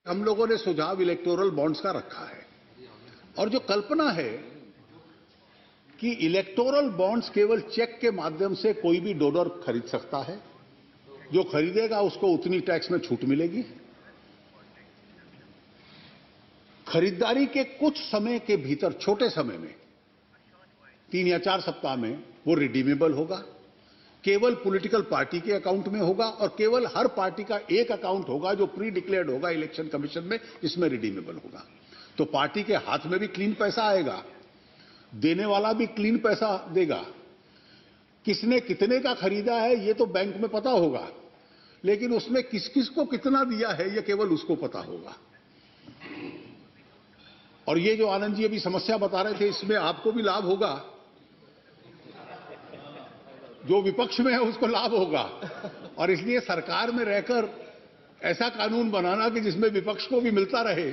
हम लोगों ने सुझाव इलेक्टोरल बॉन्ड्स का रखा है और जो कल्पना है कि इलेक्टोरल बॉन्ड्स केवल चेक के माध्यम से कोई भी डोनर खरीद सकता है, जो खरीदेगा उसको उतनी टैक्स में छूट मिलेगी, खरीदारी के कुछ समय के भीतर, छोटे समय में 3 या 4 सप्ताह में वो रिडीमेबल होगा, केवल पॉलिटिकल पार्टी के अकाउंट में होगा और केवल हर पार्टी का एक अकाउंट होगा जो प्री डिक्लेयर्ड होगा इलेक्शन कमीशन में, इसमें रिडीमेबल होगा। तो पार्टी के हाथ में भी क्लीन पैसा आएगा, देने वाला भी क्लीन पैसा देगा। किसने कितने का खरीदा है ये तो बैंक में पता होगा, लेकिन उसमें किस किस को कितना दिया है ये केवल उसको पता होगा। और ये जो आनंद जी अभी समस्या बता रहे थे, इसमें आपको भी लाभ होगा, जो विपक्ष में है उसको लाभ होगा। और इसलिए सरकार में रहकर ऐसा कानून बनाना कि जिसमें विपक्ष को भी मिलता रहे,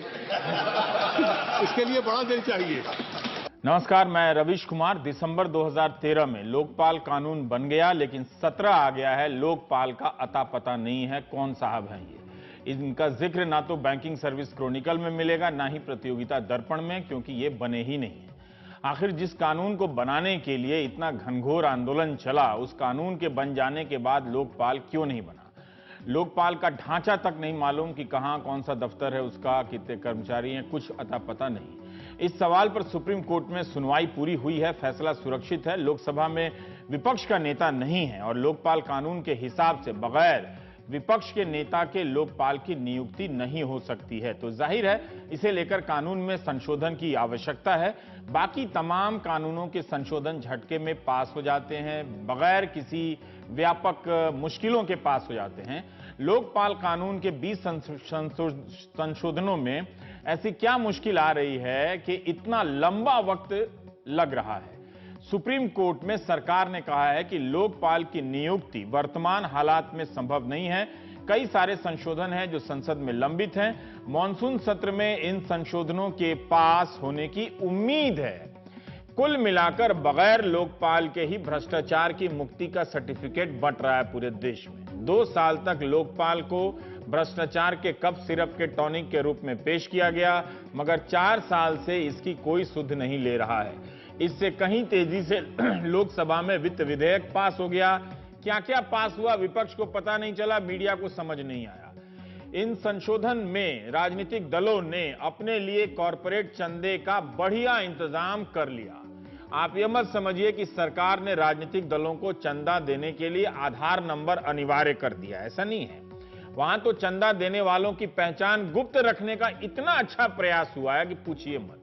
इसके लिए बड़ा दिल चाहिए। नमस्कार, मैं रवीश कुमार। दिसंबर 2013 में लोकपाल कानून बन गया, लेकिन 17 आ गया है, लोकपाल का अता पता नहीं है कौन साहब हैं ये। इनका जिक्र ना तो बैंकिंग सर्विस क्रॉनिकल में मिलेगा, ना ही प्रतियोगिता दर्पण में, क्योंकि ये बने ही नहीं है। आखिर जिस कानून को बनाने के लिए इतना घनघोर आंदोलन चला, उस कानून के बन जाने के बाद लोकपाल क्यों नहीं बना? लोकपाल का ढांचा तक नहीं मालूम कि कहां कौन सा दफ्तर है उसका, कितने कर्मचारी हैं, कुछ अता पता नहीं। इस सवाल पर सुप्रीम कोर्ट में सुनवाई पूरी हुई है, फैसला सुरक्षित है। लोकसभा में विपक्ष का नेता नहीं है और लोकपाल कानून के हिसाब से बगैर विपक्ष के नेता के लोकपाल की नियुक्ति नहीं हो सकती है। तो जाहिर है इसे लेकर कानून में संशोधन की आवश्यकता है। बाकी तमाम कानूनों के संशोधन झटके में पास हो जाते हैं, बगैर किसी व्यापक मुश्किलों के पास हो जाते हैं। लोकपाल कानून के 20 संशोधनों में ऐसी क्या मुश्किल आ रही है कि इतना लंबा वक्त लग रहा है? सुप्रीम कोर्ट में सरकार ने कहा है कि लोकपाल की नियुक्ति वर्तमान हालात में संभव नहीं है। कई सारे संशोधन हैं जो संसद में लंबित हैं। मॉनसून सत्र में इन संशोधनों के पास होने की उम्मीद है। कुल मिलाकर बगैर लोकपाल के ही भ्रष्टाचार की मुक्ति का सर्टिफिकेट बंट रहा है पूरे देश में। 2 साल तक लोकपाल को भ्रष्टाचार के कफ सिरप के टॉनिक के रूप में पेश किया गया, मगर 4 साल से इसकी कोई सुध नहीं ले रहा है। इससे कहीं तेजी से लोकसभा में वित्त विधेयक पास हो गया। क्या क्या पास हुआ विपक्ष को पता नहीं चला, मीडिया को समझ नहीं आया। इन संशोधन में राजनीतिक दलों ने अपने लिए कॉरपोरेट चंदे का बढ़िया इंतजाम कर लिया। आप यह मत समझिए कि सरकार ने राजनीतिक दलों को चंदा देने के लिए आधार नंबर अनिवार्य कर दिया, ऐसा नहीं है। वहां तो चंदा देने वालों की पहचान गुप्त रखने का इतना अच्छा प्रयास हुआ है कि पूछिए मत।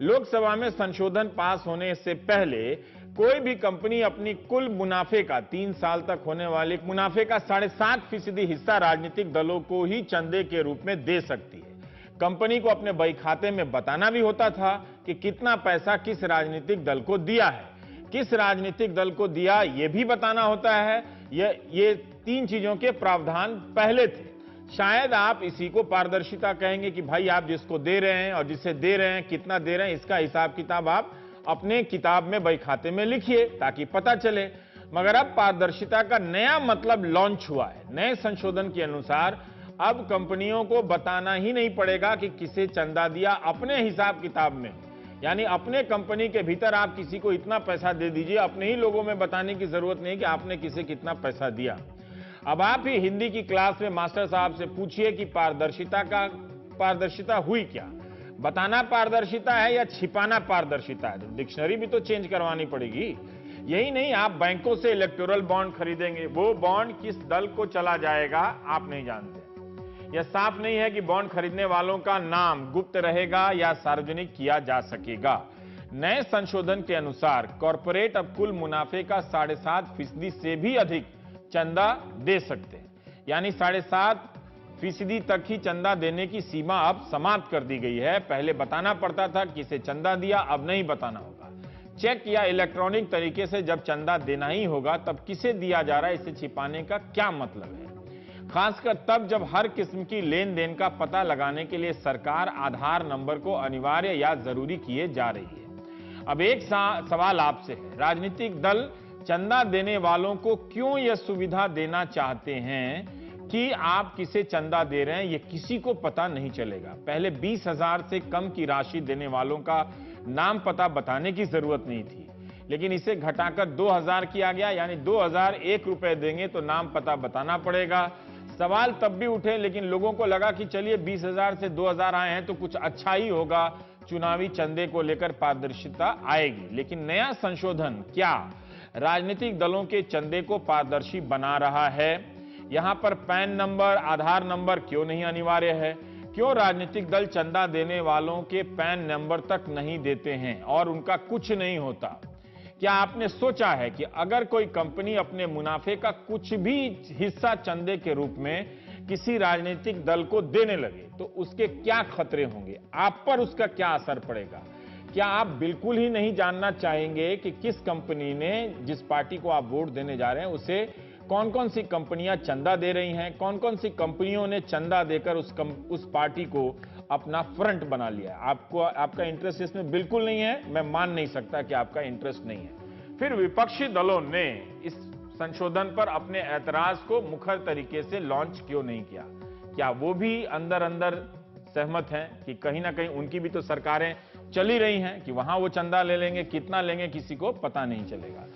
लोकसभा में संशोधन पास होने से पहले कोई भी कंपनी अपनी कुल मुनाफे का 3 साल तक होने वाले मुनाफे का 7.5% हिस्सा राजनीतिक दलों को ही चंदे के रूप में दे सकती है। कंपनी को अपने बही खाते में बताना भी होता था कि कितना पैसा किस राजनीतिक दल को दिया है, किस राजनीतिक दल को दिया यह भी बताना होता है। ये 3 चीजों के प्रावधान पहले थे। शायद आप इसी को पारदर्शिता कहेंगे कि भाई आप जिसको दे रहे हैं और जिसे दे रहे हैं, कितना दे रहे हैं, इसका हिसाब किताब आप अपने किताब में बही खाते में लिखिए ताकि पता चले। मगर अब पारदर्शिता का नया मतलब लॉन्च हुआ है। नए संशोधन के अनुसार अब कंपनियों को बताना ही नहीं पड़ेगा कि किसे चंदा दिया, अपने हिसाब किताब में, यानी अपने कंपनी के भीतर आप किसी को इतना पैसा दे दीजिए, अपने ही लोगों में बताने की जरूरत नहीं कि आपने किसे कितना पैसा दिया। अब आप ही हिंदी की क्लास में मास्टर साहब से पूछिए कि पारदर्शिता हुई क्या? बताना पारदर्शिता है या छिपाना पारदर्शिता है? तो डिक्शनरी भी तो चेंज करवानी पड़ेगी। यही नहीं, आप बैंकों से इलेक्टोरल बॉन्ड खरीदेंगे, वो बॉन्ड किस दल को चला जाएगा आप नहीं जानते। यह साफ नहीं है कि बॉन्ड खरीदने वालों का नाम गुप्त रहेगा या सार्वजनिक किया जा सकेगा। नए संशोधन के अनुसार कॉरपोरेट अब कुल मुनाफे का 7.5% से भी अधिक चंदा दे सकते हैं, यानी 7.5% तक ही चंदा देने की सीमा अब समाप्त कर दी गई है। पहले बताना पड़ता था किसे चंदा दिया, अब नहीं बताना होगा। चेक या इलेक्ट्रॉनिक तरीके से जब चंदा देना ही होगा, तब किसे दिया जा रहा है इसे छिपाने का क्या मतलब है? खासकर तब जब हर किस्म की लेन देन का पता लगाने के लिए सरकार आधार नंबर को अनिवार्य या जरूरी किए जा रही है। अब एक सवाल आपसे है, राजनीतिक दल चंदा देने वालों को क्यों यह सुविधा देना चाहते हैं कि आप किसे चंदा दे रहे हैं ये किसी को पता नहीं चलेगा। पहले 20,000 से कम की राशि देने वालों का नाम पता बताने की जरूरत नहीं थी, लेकिन इसे घटाकर 2,000 किया गया, यानी 2,001 रुपए देंगे तो नाम पता बताना पड़ेगा। सवाल तब भी उठे, लेकिन लोगों को लगा कि चलिए 20,000 से 2,000 आए हैं तो कुछ अच्छा ही होगा, चुनावी चंदे को लेकर पारदर्शिता आएगी। लेकिन नया संशोधन क्या राजनीतिक दलों के चंदे को पारदर्शी बना रहा है? यहां पर पैन नंबर, आधार नंबर क्यों नहीं अनिवार्य है? क्यों राजनीतिक दल चंदा देने वालों के पैन नंबर तक नहीं देते हैं और उनका कुछ नहीं होता? क्या आपने सोचा है कि अगर कोई कंपनी अपने मुनाफे का कुछ भी हिस्सा चंदे के रूप में किसी राजनीतिक दल को देने लगे तो उसके क्या खतरे होंगे? आप पर उसका क्या असर पड़ेगा? क्या आप बिल्कुल ही नहीं जानना चाहेंगे कि किस कंपनी ने, जिस पार्टी को आप वोट देने जा रहे हैं, उसे कौन कौन सी कंपनियां चंदा दे रही हैं, कौन कौन सी कंपनियों ने चंदा देकर उस पार्टी को अपना फ्रंट बना लिया है? आपका इंटरेस्ट इसमें बिल्कुल नहीं है, मैं मान नहीं सकता कि आपका इंटरेस्ट नहीं है। फिर विपक्षी दलों ने इस संशोधन पर अपने ऐतराज को मुखर तरीके से लॉन्च क्यों नहीं किया? क्या वो भी अंदर अंदर सहमत हैं कि कहीं ना कहीं उनकी भी तो सरकारें चली रही हैं कि वहां वो चंदा ले लेंगे, कितना लेंगे किसी को पता नहीं चलेगा?